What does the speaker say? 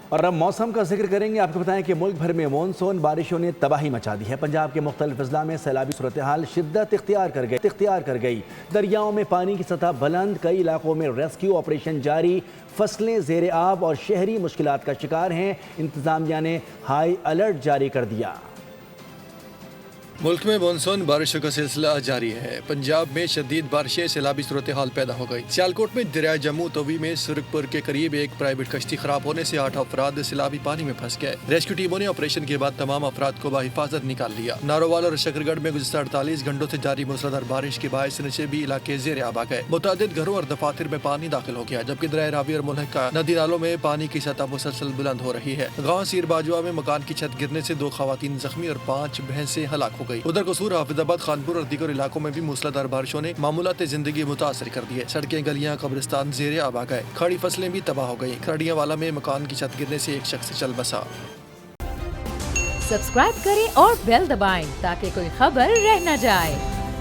اور اب موسم کا ذکر کریں گے۔ آپ کو بتائیں کہ ملک بھر میں مونسون بارشوں نے تباہی مچا دی ہے۔ پنجاب کے مختلف اضلاع میں سیلابی صورتحال شدت اختیار کر گئی۔ دریاؤں میں پانی کی سطح بلند، کئی علاقوں میں ریسکیو آپریشن جاری، فصلیں زیر آب اور شہری مشکلات کا شکار ہیں۔ انتظامیہ نے ہائی الرٹ جاری کر دیا۔ ملک میں مانسون بارشوں کا سلسلہ جاری ہے۔ پنجاب میں شدید بارشیں سیلابی صورتحال پیدا ہو گئی۔ سیالکوٹ میں دریائے جموں توی میں سرخ پور کے قریب ایک پرائیویٹ کشتی خراب ہونے سے 8 افراد سیلابی پانی میں پھنس گئے۔ ریسکیو ٹیموں نے آپریشن کے بعد تمام افراد کو بحفاظت نکال لیا۔ نارووال اور شکرگڑھ میں گزشتہ 48 گھنٹوں سے جاری موسلادھار بارش کے باعث نچلے علاقے زیر آب آ گئے۔ متعدد گھروں اور دفاتر میں پانی داخل ہو گیا، جبکہ دریائے راوی اور ملحقہ ندی نالوں میں پانی کی سطح مسلسل بلند ہو رہی ہے۔ گاؤں سیر باجوہ میں مکان کی چھت گرنے سے 2 خواتین زخمی اور 5 بھینسیں ہلاک ہو گئی۔ ادھر قصور، حافظ آباد، خانپور اور دیگر علاقوں میں بھی موسلادھار بارشوں نے معمولات زندگی متاثر کر دیے۔ سڑکیں، گلیاں، قبرستان زیر آب آ گئے۔ کھڑی فصلیں بھی تباہ ہو گئیں۔ کھرڑیاں والا میں مکان کی چھت گرنے سے ایک شخص چل بسا۔ سبسکرائب کریں اور بیل دبائیں تاکہ کوئی خبر رہ نہ جائے۔